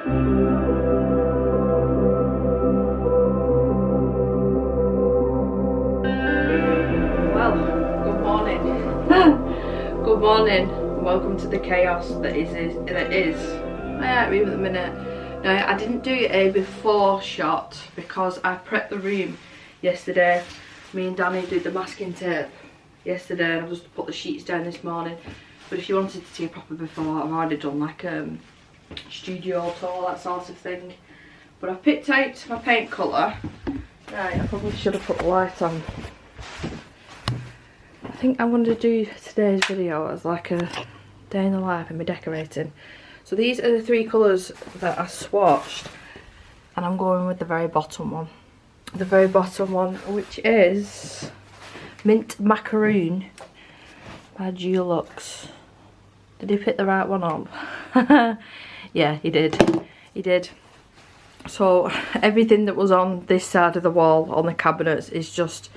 Good morning. Good morning. Welcome to the chaos that is. I agree with a minute. Now, I didn't do a before shot because I prepped the room yesterday. Me and Danny did the masking tape yesterday, and I just put the sheets down this morning. But if you wanted to see a proper before, I've already done like studio tour, that sort of thing. But I picked out my paint colour. Right, I probably should have put the light on. I think I'm going to do today's video as like a day in the life of me decorating. So these are the three colours that I swatched, and I'm going with the very bottom one. The very bottom one, which is Mint Macaroon by Dulux. Did he pick the right one up? Yeah, he did. He did. So everything that was on this side of the wall on the cabinets is just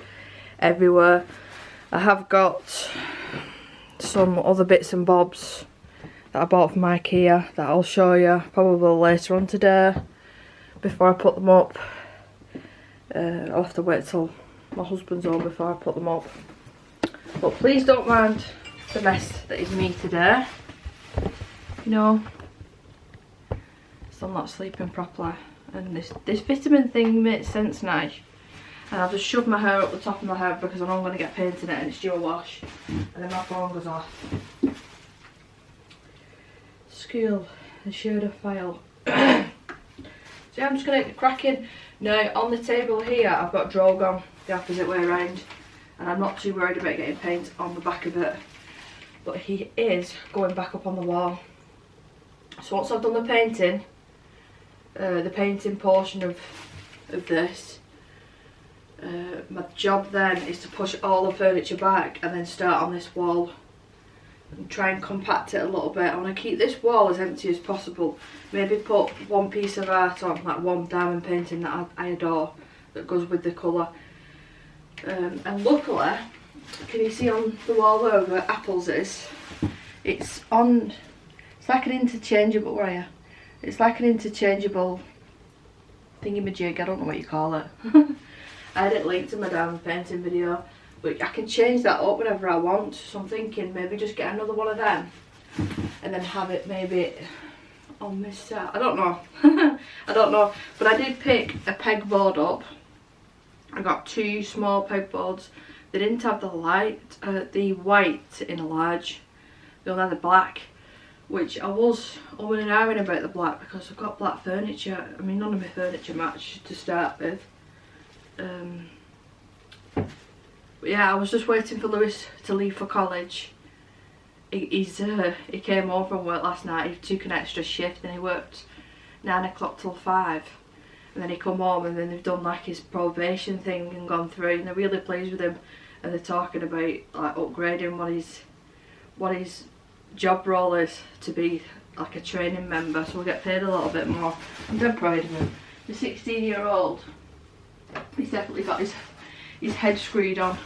everywhere. I have got some other bits and bobs that I bought from IKEA that I'll show you probably later on today before I put them up. I'll have to wait till my husband's home before I put them up. But please don't mind the mess that is me today. You know, still not sleeping properly, and this vitamin thing makes sense now. And I've just shoved my hair up the top of my head because I know I'm going to get paint in it and it's due a wash. And then my phone goes off. School, the shoulder file. So yeah, I'm just going to get cracking. Now on the table here I've got Drogon the opposite way around. And I'm not too worried about getting paint on the back of it. But he is going back up on the wall. So once I've done the painting portion of this, my job then is to push all the furniture back and then start on this wall and try and compact it a little bit. I want to keep this wall as empty as possible. Maybe put one piece of art on, like one diamond painting that I adore that goes with the colour. And luckily, can you see on the wall there where Apples is? It's like an interchangeable, where are you? It's like an interchangeable thingamajig, I don't know what you call it. I had it linked to my diamond painting video, but I can change that up whenever I want. So I'm thinking maybe just get another one of them and then have it maybe on this side. I don't know. I don't know. But I did pick a pegboard up. I got two small pegboards. They didn't have the the white in a large. They only had the black, which I was umming and ahhing about the black because I've got black furniture. I mean, none of my furniture matched to start with. But yeah, I was just waiting for Lewis to leave for college. He came home from work last night. He took an extra shift and he worked 9 o'clock till 5, and then he come home and then they've done like his probation thing and gone through, and they're really pleased with him, and they're talking about like upgrading what his job role is to be like a training member, so we'll get paid a little bit more. I'm dead proud of him. The 16-year-old, he's definitely got his head screwed on.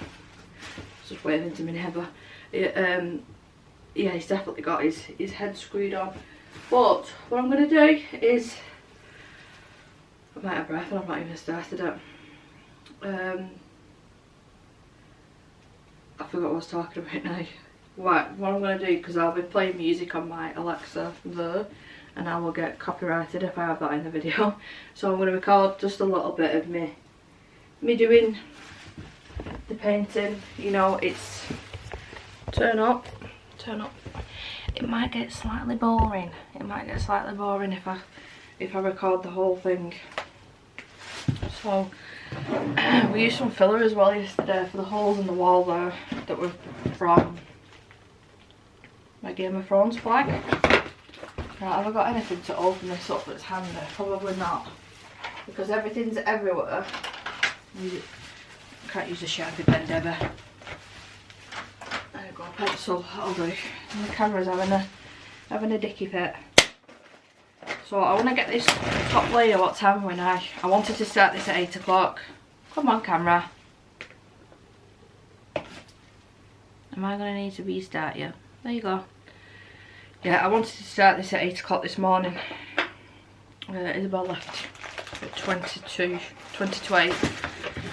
Just waving to me neighbour. Yeah, he's definitely got his head screwed on. But what I'm going to do is, I'm out of breath and I've not even started it. I forgot what I was talking about now. Right, what I'm going to do, because I'll be playing music on my Alexa there, and I will get copyrighted if I have that in the video. So I'm going to record just a little bit of me doing the painting. You know, it's turn up. It might get slightly boring. It might get slightly boring if I record the whole thing. So we used some filler as well yesterday for the holes in the wall there that were from my Game of Thrones flag. Right, have I got anything to open this up that's handy? Probably not, because everything's everywhere. Can't use a Sharpie pen, Debbie. There we go, pencil, that'll do. And the camera's having a dicky fit. So I want to get this top layer. What time are we now? I wanted to start this at 8 o'clock. Come on, camera. Am I going to need to restart you? There you go. Yeah, I wanted to start this at 8 o'clock this morning. Isabel left at 20 to 8.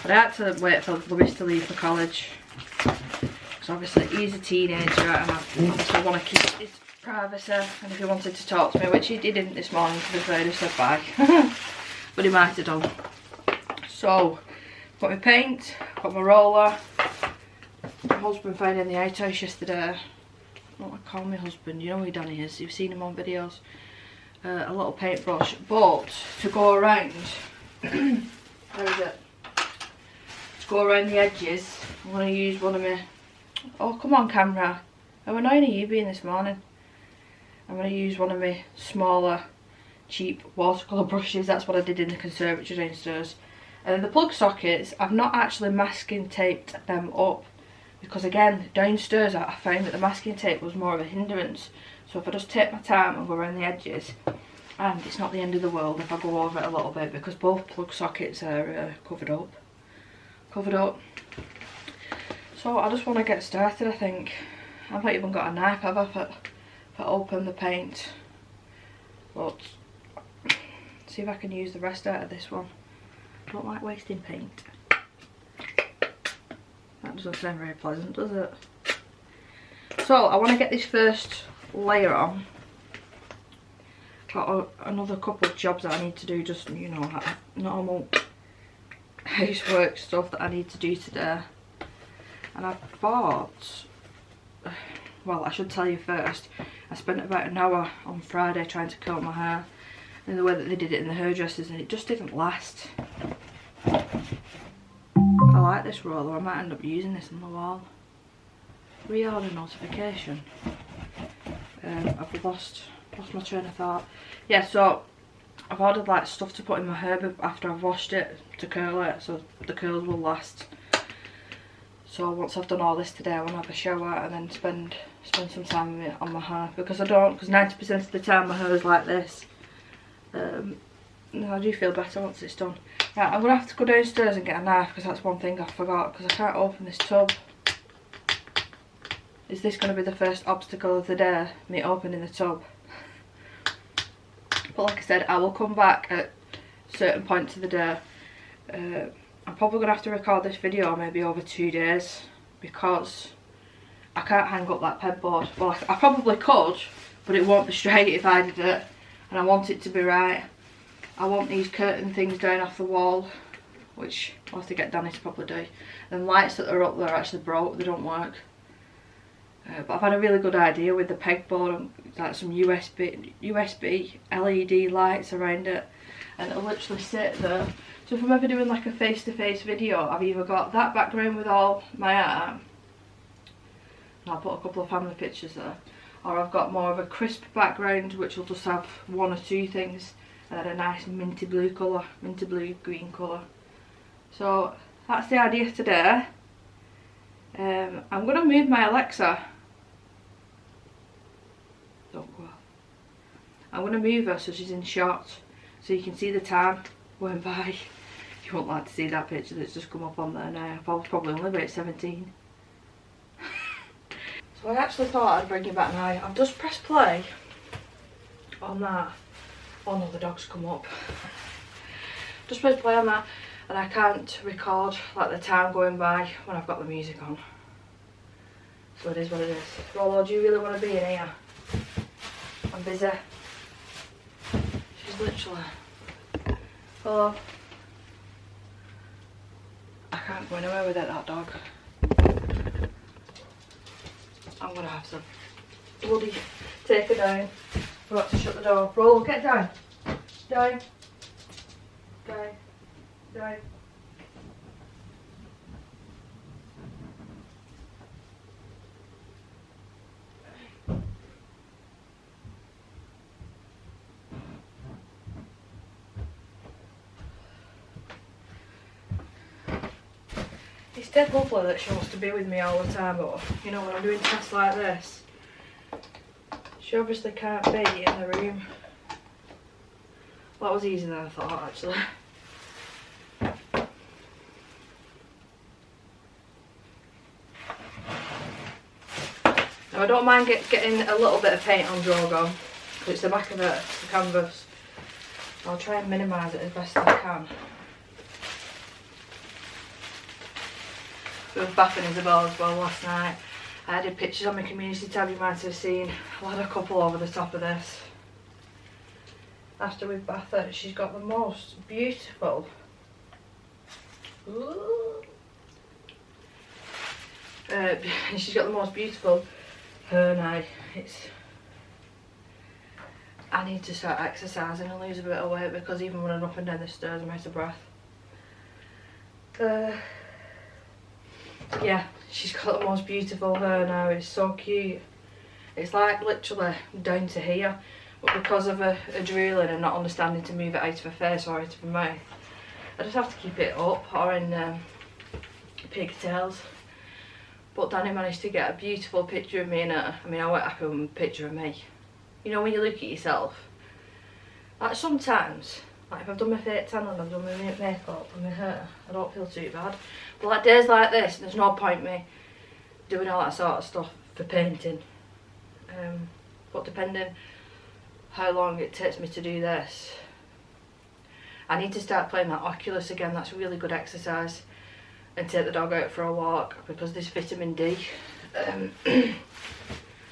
But I had to wait for Lewis to leave for college. Because obviously he's a teenager and I obviously want to keep his privacy. And if he wanted to talk to me, which he didn't this morning, to be fair, he just said bye. But he might have done. So, got my paint, got my roller. My husband found in the outhouse yesterday. What do I call my husband? You know who Danny is, you've seen him on videos. A little paintbrush, but to go around, where is it? To go around the edges, I'm going to use one of my, oh come on camera, how annoying are you being this morning? I'm going to use one of my smaller, cheap watercolour brushes. That's what I did in the conservatory downstairs. And then the plug sockets, I've not actually masking taped them up, because again, downstairs I found that the masking tape was more of a hindrance. So if I just take my time and go around the edges, and it's not the end of the world if I go over it a little bit, because both plug sockets are covered up. So I just want to get started, I think. I've not even got a knife, have I, for open the paint. But, see if I can use the rest out of this one. I don't like wasting paint. That doesn't sound very pleasant, does it? So I want to get this first layer on. Got another couple of jobs that I need to do, just, you know, normal housework stuff that I need to do today. And I bought, well, I should tell you first, I spent about an hour on Friday trying to curl my hair in the way that they did it in the hairdressers, and it just didn't last. I like this roller, I might end up using this on the wall. Reorder notification. I've lost my train of thought. Yeah, so I've ordered like stuff to put in my hair after I've washed it to curl it, so the curls will last. So once I've done all this today, I want to have a shower and then spend some time with it on my hair, because 90% of the time my hair is like this. I do feel better once it's done. Right, I'm going to have to go downstairs and get a knife, because that's one thing I forgot, because I can't open this tub. Is this going to be the first obstacle of the day, me opening the tub? But like I said, I will come back at certain points of the day. I'm probably going to have to record this video maybe over 2 days, because I can't hang up that pegboard. Well, I probably could, but it won't be straight if I did it, and I want it to be right. I want these curtain things down off the wall, which I'll have to get Danny to probably do. And lights that are up there are actually broke, they don't work. But I've had a really good idea with the pegboard, and like some USB LED lights around it, and it'll literally sit there. So if I'm ever doing like a face-to-face video, I've either got that background with all my art, and I'll put a couple of family pictures there, or I've got more of a crisp background which will just have 1 or 2 things, and then a nice minty blue colour, minty blue green colour. So that's the idea today. I'm going to move my Alexa. Don't go. I'm going to move her so she's in shot, so you can see the time going by. You won't like to see that picture that's just come up on there now. I'll probably only be at 17. So I actually thought I'd bring you back now. I've just pressed play on that. Oh no, the dog's come up. Just pressed play on that, and I can't record like the time going by when I've got the music on. So it is what it is. Rolo, do you really want to be in here? I'm busy. She's literally... Hello. I can't go anywhere without that dog. I'm gonna have to bloody take her down. Forgot to shut the door. Rolo, get down. Down. Down. Down. It's dead lovely that she wants to be with me all the time, but you know, when I'm doing tasks like this, she obviously can't be in the room. Well, that was easier than I thought, actually. Now I don't mind getting a little bit of paint on Drogo, because it's the back of it, the canvas. I'll try and minimise it as best as I can. We were bathing Isabel as well last night. I did pictures on my community tab, you might have seen. I had a couple over the top of this. After we've bathed her, she's got the most beautiful. She's got the most beautiful hair now. I need to start exercising and lose a bit of weight, because even when I'm up and down the stairs I'm out of breath. Yeah, she's got the most beautiful hair now. It's so cute. It's like literally down to here, but because of her drooling and not understanding to move it out of her face or out of her mouth, I just have to keep it up or in pigtails. But Danny managed to get a beautiful picture of me in her. I mean, I wasn't happy with a picture of me. You know, when you look at yourself, like sometimes, like if I've done my fake tan and I've done my makeup and my hair, I don't feel too bad. But like days like this, there's no point me doing all that sort of stuff for painting. But depending how long it takes me to do this, I need to start playing that Oculus again. That's a really good exercise. And take the dog out for a walk, because this vitamin D thing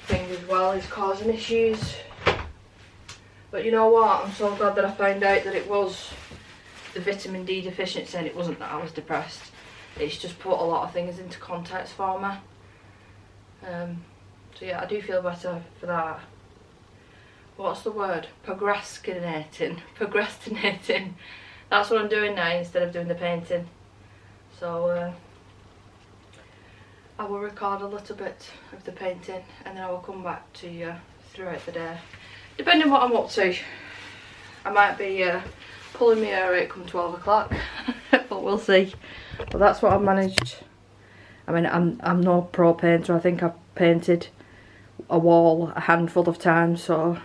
as well is causing issues. But you know what, I'm so glad that I found out that it was the vitamin D deficiency and it wasn't that I was depressed. It's just put a lot of things into context for me. So yeah, I do feel better for that. What's the word? Procrastinating. That's what I'm doing now instead of doing the painting. So I will record a little bit of the painting and then I will come back to you throughout the day. Depending on what I'm up to. I might be pulling my hair out come 12 o'clock, but we'll see. But that's what I've managed. I mean, I'm no pro painter. I think I've painted a wall a handful of times, so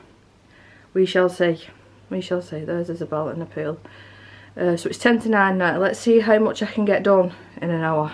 we shall see. We shall see. There's Isabel in the pool. So it's 10 to 9 now. Let's see how much I can get done in an hour.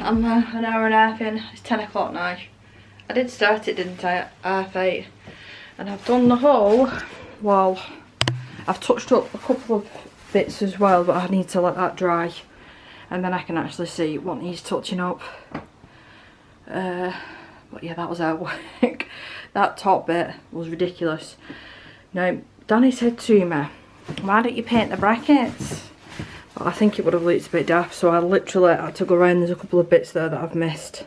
I'm an hour and a half in. It's 10 o'clock now. I did start it, didn't I, at 8:30, and I've done the whole wall. I've touched up a couple of bits as well, but I need to let that dry and then I can actually see what needs touching up. But yeah, that was our work. That top bit was ridiculous. Now Danny said to me, why don't you paint the brackets? But I think it would have looked a bit daft, so I literally had to go around. There's a couple of bits there that I've missed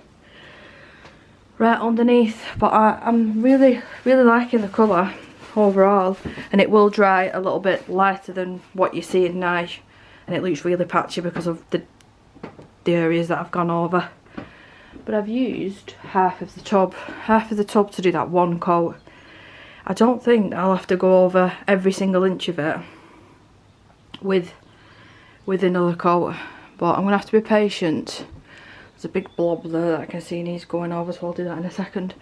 right underneath, but I'm really liking the colour overall, and it will dry a little bit lighter than what you're seeing now, and it looks really patchy because of the areas that I've gone over. But I've used half of the tub to do that one coat. I don't think I'll have to go over every single inch of it with another coat, but I'm gonna have to be patient. There's a big blob there that I can see needs going over, so I'll do that in a second.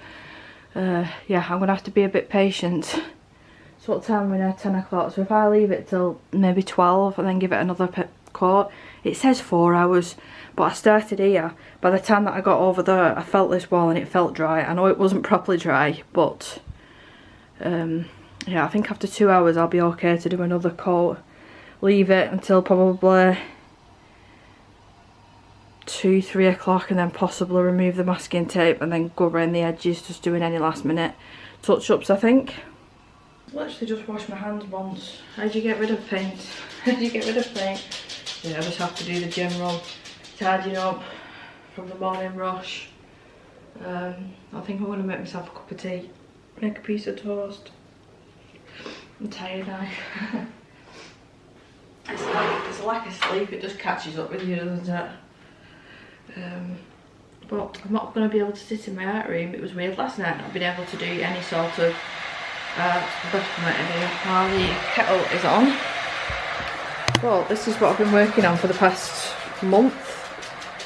Yeah, I'm gonna have to be a bit patient. So what time are we now? 10 o'clock. So if I leave it till maybe 12 and then give it another coat, it says 4 hours, but I started here. By the time that I got over there, I felt this wall and it felt dry. I know it wasn't properly dry, but yeah, I think after 2 hours I'll be okay to do another coat. Leave it until probably 2-3 o'clock and then possibly remove the masking tape and then go around the edges, just doing any last minute touch-ups, I think. Literally just wash my hands once. How do you get rid of paint? How do you get rid of paint? Yeah, I just have to do the general tidying up from the morning rush. I think I'm going to make myself a cup of tea, make a piece of toast. I'm tired now. It's a lack of sleep, it just catches up with you, doesn't it? But I'm not going to be able to sit in my art room. It was weird last night not being able to do any sort of while the kettle is on. Well, this is what I've been working on for the past month,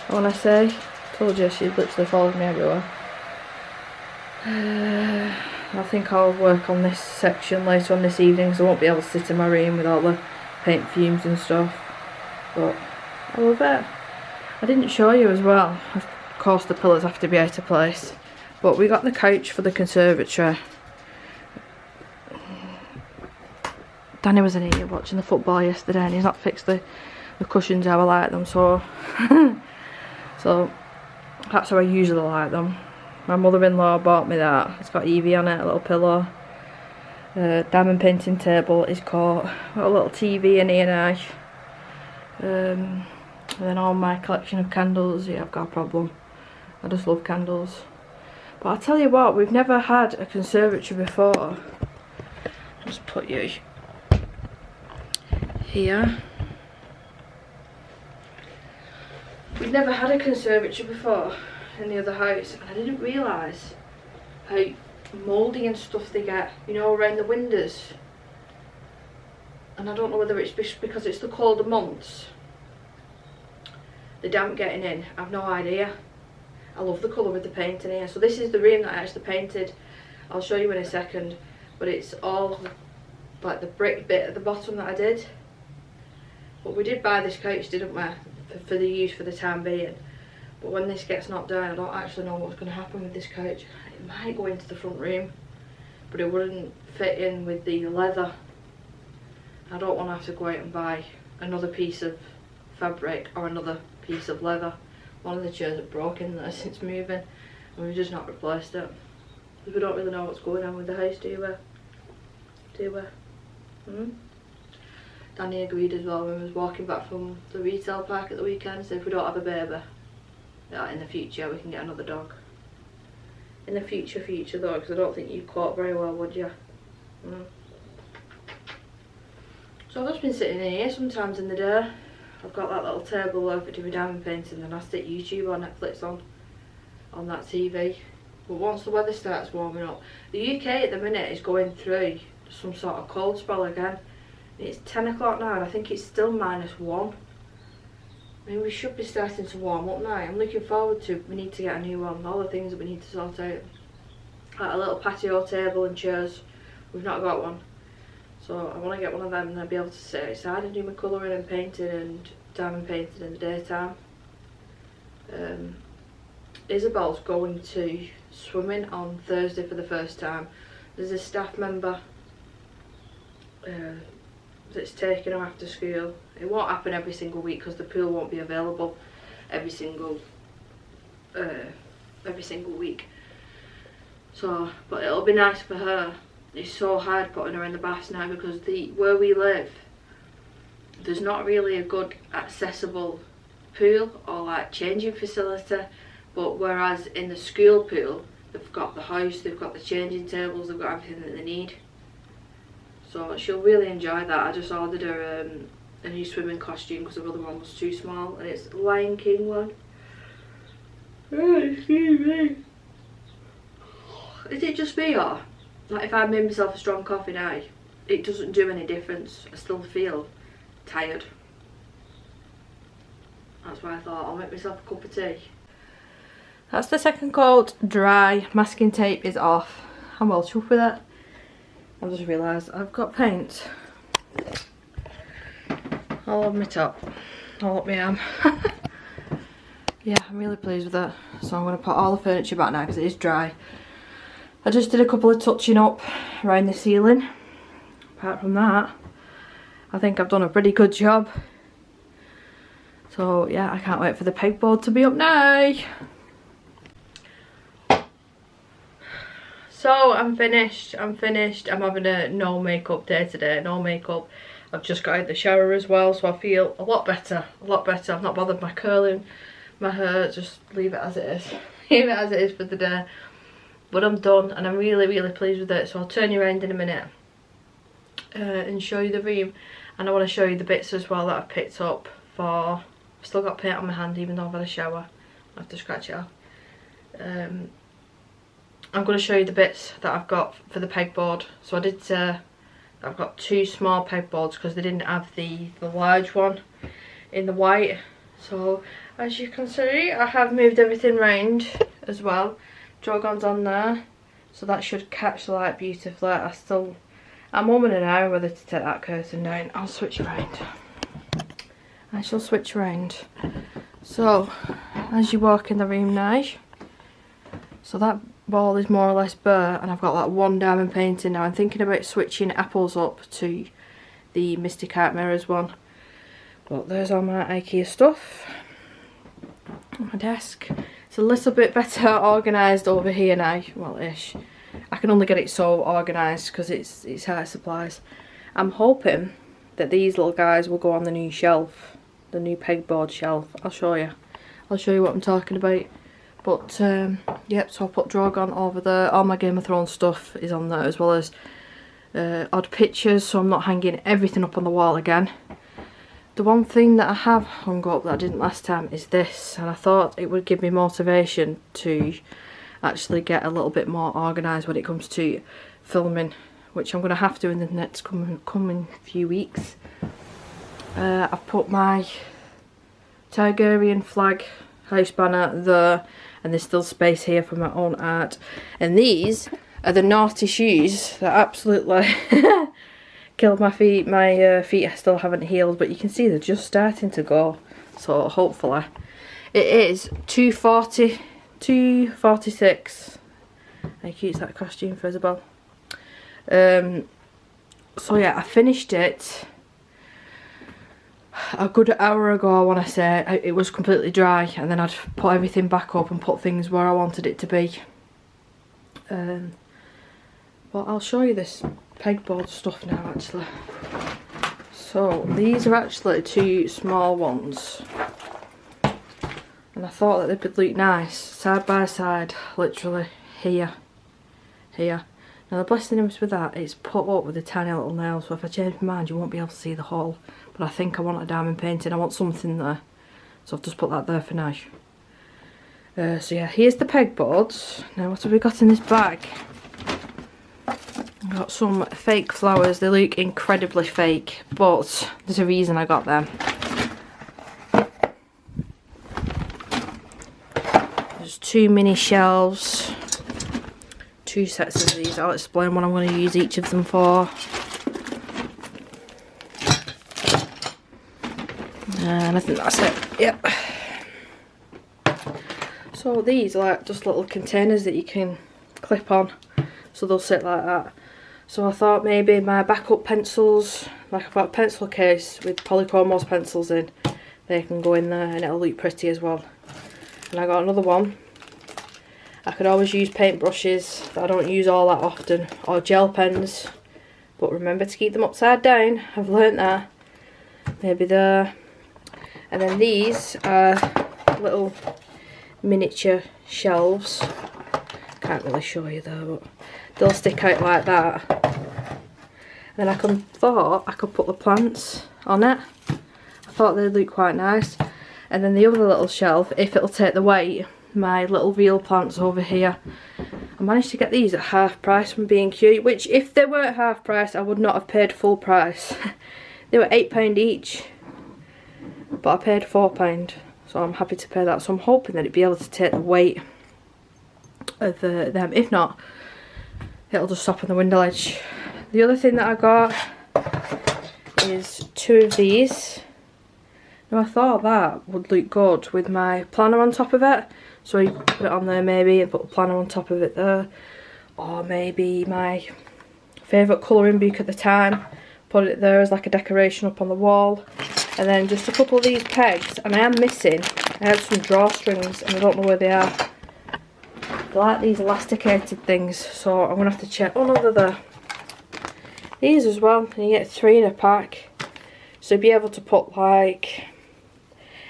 I want to say. Told you, she literally follows me everywhere. I think I'll work on this section later on this evening, because I won't be able to sit in my room with all the paint fumes and stuff. But I love it. I didn't show you as well. Of course the pillars have to be out of place. But we got the couch for the conservatory. Danny was in here watching the football yesterday and he's not fixed the cushions how I like them, so so that's how I usually like them. My mother-in-law bought me that. It's got Evie on it, a little pillow. Diamond painting table is caught. Got a little TV in here now. And then all my collection of candles. Yeah, I've got a problem. I just love candles. But I'll tell you what, we've never had a conservatory before. Just put you here. We've never had a conservatory before in the other house, and I didn't realise how mouldy and stuff they get, you know, around the windows. And I don't know whether it's because it's the colder months, the damp getting in, I've no idea. I love the colour of the paint in here. So this is the room that I actually painted. I'll show you in a second, but it's all like the brick bit at the bottom that I did. But we did buy this couch, didn't we, for the use for the time being. But when this gets knocked down, I don't actually know what's going to happen with this couch. It might go into the front room, but it wouldn't fit in with the leather. I don't want to have to go out and buy another piece of fabric or another piece of leather. One of the chairs are broken there since moving, and we've just not replaced it. Because we don't really know what's going on with the house, do we? Do we? Danny agreed as well when we was walking back from the retail park at the weekend. So if we don't have a baby, in the future we can get another dog. In the future though, because I don't think you'd cope very well, would you? So I've just been sitting in here sometimes in the day. I've got that little table over to my diamond painting, and I stick YouTube or Netflix on that TV. But once the weather starts warming up, the UK at the minute is going through some sort of cold spell again. It's 10 o'clock now and I think it's still -1. I mean, we should be starting to warm up now. I'm looking forward to, we need to get a new one, all the things that we need to sort out. Like a little patio table and chairs, we've not got one. So I want to get one of them and I'll be able to sit outside and do my colouring and painting and diamond painting in the daytime. Isabel's going to swimming on Thursday for the first time. There's a staff member that's taking her after school. It won't happen every single week because the pool won't be available every single week. So, but it'll be nice for her. It's so hard putting her in the baths now because where we live, there's not really a good accessible pool or like changing facility. But whereas in the school pool, they've got the house, they've got the changing tables, they've got everything that they need. So she'll really enjoy that. I just ordered her a new swimming costume because her other one was too small, and it's Lion King one. Oh, excuse me. Is it just me, or like if I made myself a strong coffee now, it doesn't do any difference? I still feel tired. That's why I thought I'll make myself a cup of tea. That's the second coat dry. Masking tape is off. I'm well chuffed with it. I've just realised I've got paint all over my top, all up my arm. Yeah, I'm really pleased with it. So I'm going to put all the furniture back now because it is dry. I just did a couple of touching up around the ceiling. Apart from that, I think I've done a pretty good job. So yeah, I can't wait for the pegboard to be up now. So I'm finished. I'm having a no makeup day today, no makeup. I've just got out of the shower as well, so I feel a lot better, a lot better. I've not bothered my curling my hair, just leave it as it is. Leave it as it is for the day. But I'm done and I'm really, really pleased with it. So I'll turn you around in a minute and show you the room. And I want to show you the bits as well that I've picked up for... I've still got paint on my hand even though I've had a shower. I have to scratch it off. I'm going to show you the bits that I've got for the pegboard. So I did say I've got 2 small pegboards because they didn't have the large one in the white. So as you can see, I have moved everything round as well. Drogon's on there, so that should catch the light beautifully. I'm umming and ahhing whether to take that curtain down. I'll switch around. I shall switch around. So as you walk in the room now, so that wall is more or less bare, and I've got that 1 diamond painting now. I'm thinking about switching apples up to the Mystic Art Mirrors one. But there's all my IKEA stuff on my desk. It's a little bit better organised over here now. Well, ish. I can only get it so organised because it's high supplies. I'm hoping that these little guys will go on the new shelf, the new pegboard shelf. I'll show you what I'm talking about. But yep, so I'll put Drogon over there. All my Game of Thrones stuff is on there, as well as odd pictures, so I'm not hanging everything up on the wall again. The one thing that I have hung up that I didn't last time is this, and I thought it would give me motivation to actually get a little bit more organised when it comes to filming, which I'm going to have to in the next coming few weeks. I've put my Targaryen flag house banner there, and there's still space here for my own art. And these are the naughty shoes that absolutely killed my feet. My feet still haven't healed, but you can see they're just starting to go. So hopefully, it is 240, 246. How cute is that costume for Isabel? So yeah, I finished it a good hour ago, I want to say. It was completely dry, and then I'd put everything back up and put things where I wanted it to be. But I'll show you this pegboard stuff now, actually. So these are actually 2 small ones, and I thought that they would look nice side by side, literally here. Now the blessing is with that, it's put up with a tiny little nail, so if I change my mind you won't be able to see the hole. But I think I want a diamond painting, I want something there, so I've just put that there for now. So yeah, here's the pegboards. Now what have we got in this bag? I've got some fake flowers. They look incredibly fake, but there's a reason I got them. There's 2 mini shelves, 2 sets of these. I'll explain what I'm going to use each of them for. And I think that's it. Yep. So these are like just little containers that you can clip on, so they'll sit like that. So I thought maybe my backup pencils, like I've got a pencil case with Polychromos pencils in, they can go in there and it'll look pretty as well. And I got another one. I could always use paintbrushes that I don't use all that often, or gel pens, but remember to keep them upside down. I've learnt that. Maybe there. And then these are little miniature shelves. Can't really show you there, but they'll stick out like that. And then I thought I could put the plants on it. I thought they'd look quite nice. And then the other little shelf, if it'll take the weight, my little real plants over here. I managed to get these at half price from B&Q, which if they were at half price I would not have paid full price. They were £8 each, but I paid £4, so I'm happy to pay that. So I'm hoping that it'd be able to take the weight of them. If not, it'll just stop on the window ledge. The other thing that I got is 2 of these. Now I thought that would look good with my planner on top of it, so you put it on there maybe and put the planner on top of it there, or maybe my favourite colouring book at the time, put it there as like a decoration up on the wall. And then just a couple of these pegs, and I am missing, I have some drawstrings and I don't know where they are. They're like these elasticated things, so I'm going to have to check. Oh no, they're there. These as well, and you get 3 in a pack. So be able to put like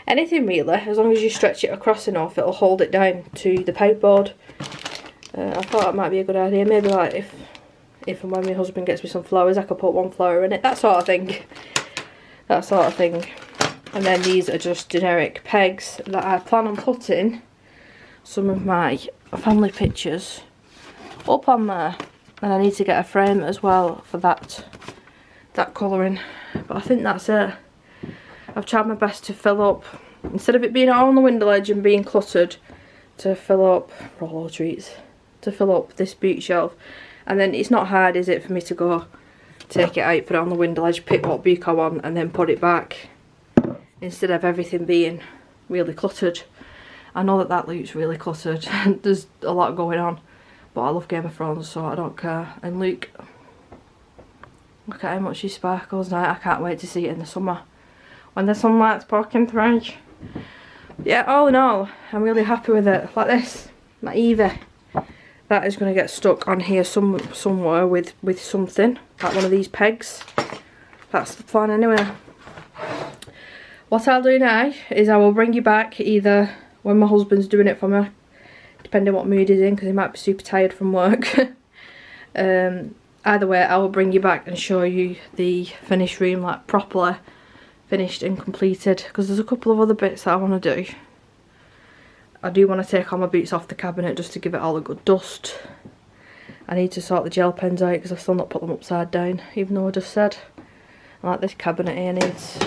anything really, as long as you stretch it across enough, it'll hold it down to the pegboard. I thought that might be a good idea. Maybe like if and when my husband gets me some flowers, I could put one flower in it. That sort of thing. That sort of thing. And then these are just generic pegs that I plan on putting some of my family pictures up on there. And I need to get a frame as well for that colouring. But I think that's it. I've tried my best to fill up, instead of it being all on the window ledge and being cluttered, to fill up Rollo treats, to fill up this bookshelf. And then it's not hard, is it, for me to go take it out, put it on the window ledge, pick what book I want and then put it back, instead of everything being really cluttered. I know that looks really cluttered. There's a lot going on, but I love Game of Thrones, so I don't care. And look at how much she sparkles now. I can't wait to see it in the summer when the sunlight's poking through. Yeah, all in all, I'm really happy with it. Like this, my Evie, that is going to get stuck on here somewhere with something, like one of these pegs. That's the plan anyway. What I'll do now is I will bring you back either when my husband's doing it for me, depending what mood he's in, because he might be super tired from work. Either way, I will bring you back and show you the finished room, like properly finished and completed, because there's a couple of other bits that I want to do. I do want to take all my boots off the cabinet just to give it all a good dust. I need to sort the gel pens out because I've still not put them upside down, even though I just said. And like this cabinet here needs,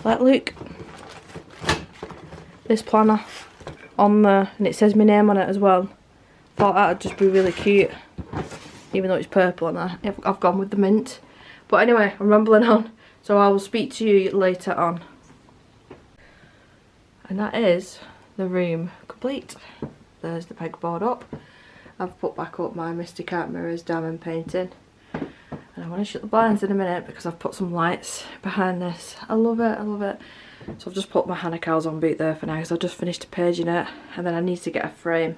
like look, this planner on there, and it says my name on it as well. Thought that'd just be really cute, even though it's purple and I've gone with the mint. But anyway, I'm rambling on, so I will speak to you later on. And that is the room complete. There's the pegboard up. I've put back up my Mystic Art mirrors, diamond painting, and I want to shut the blinds in a minute because I've put some lights behind this. I love it, I love it. So I've just put my Hannah Cows on boot there for now because I've just finished paging it, and then I need to get a frame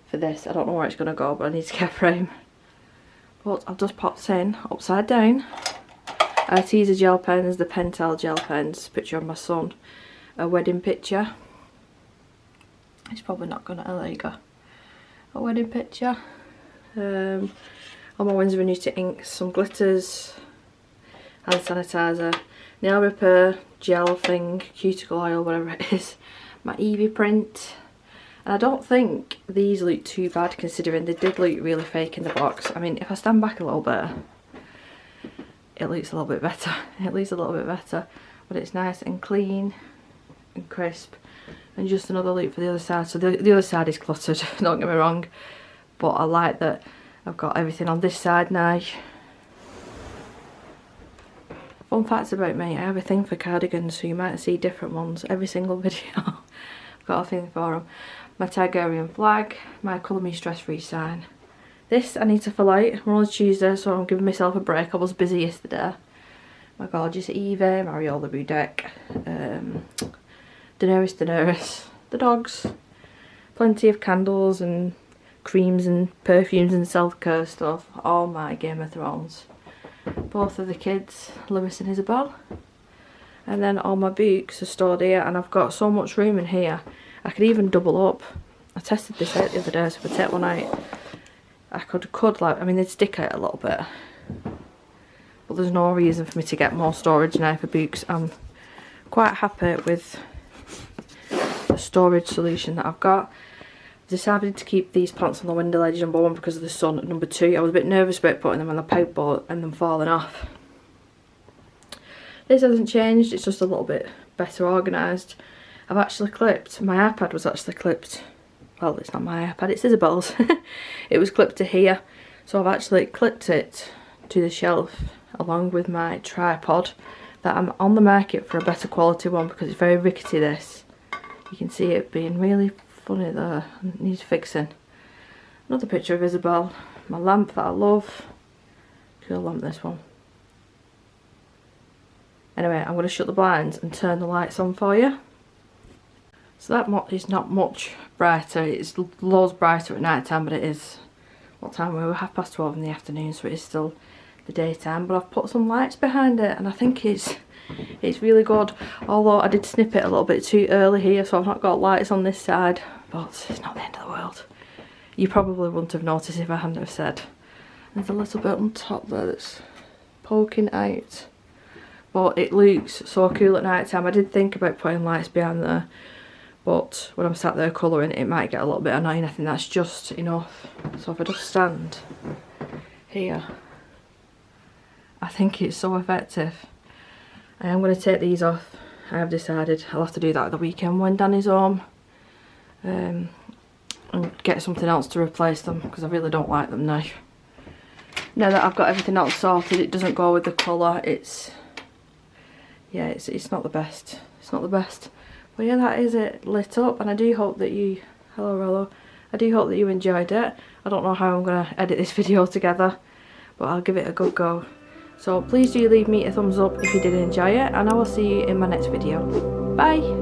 for this. I don't know where it's going to go, but I need to get a frame. But I've just popped in upside down our teaser gel pens, the Pentel gel pens, picture of my son, a wedding picture. It's probably not gonna, oh there you go, a wedding picture, all my Winsor & Newton inks, some glitters, hand sanitizer, nail repair, gel thing, cuticle oil, whatever it is, my Evie print. And I don't think these look too bad considering they did look really fake in the box. I mean, if I stand back a little bit, it looks a little bit better. It looks a little bit better, but it's nice and clean and crisp. And just another loop for the other side. So the other side is cluttered, don't get me wrong, but I like that I've got everything on this side now. Fun facts about me, I have a thing for cardigans, so you might see different ones every single video. I've got a thing for them. My Tigerian flag, my Colour Me Stress Free sign. This I need to fill out. We're on Tuesday, so I'm giving myself a break. I was busy yesterday. My gorgeous Evie, Mariola Budek, Daenerys, the dogs, plenty of candles and creams and perfumes and self-care stuff, all my Game of Thrones, both of the kids, Lewis and Isabel, and then all my books are stored here, and I've got so much room in here, I could even double up. I tested this out the other day, so if I take one out, I could like, I mean they'd stick out a little bit, but there's no reason for me to get more storage now for books. I'm quite happy with the storage solution that I've got. I've decided to keep these plants on the window ledge, number one because of the sun, and number two I was a bit nervous about putting them on the pegboard and them falling off. This hasn't changed, it's just a little bit better organised. I've actually clipped, my iPad was actually clipped, well it's not my iPad, it's Isabel's. It was clipped to here, so I've actually clipped it to the shelf along with my tripod that I'm on the market for a better quality one because it's very rickety this. You can see it being really funny there, it needs fixing. Another picture of Isabel, my lamp that I love, cool lamp this one. Anyway, I'm going to shut the blinds and turn the lights on for you. So that is not much brighter, it's loads brighter at night time, but it is, what time we were, 12:30 in the afternoon, so it is still the daytime, but I've put some lights behind it and I think it's really good. Although I did snip it a little bit too early here, so I've not got lights on this side, but it's not the end of the world. You probably wouldn't have noticed if I hadn't have said. There's a little bit on top there that's poking out, but it looks so cool at night time. I did think about putting lights behind there, but when I'm sat there colouring it might get a little bit annoying. I think that's just enough. So if I just stand here, I think it's so effective. I am going to take these off. I have decided I'll have to do that at the weekend when Danny's home, and get something else to replace them because I really don't like them now. Now that I've got everything else sorted, it doesn't go with the colour. It's not the best. It's not the best. But yeah, that is it lit up, and I do hope that you, hello Rollo, I do hope that you enjoyed it. I don't know how I'm going to edit this video together, but I'll give it a good go. So please do leave me a thumbs up if you did enjoy it, and I will see you in my next video. Bye!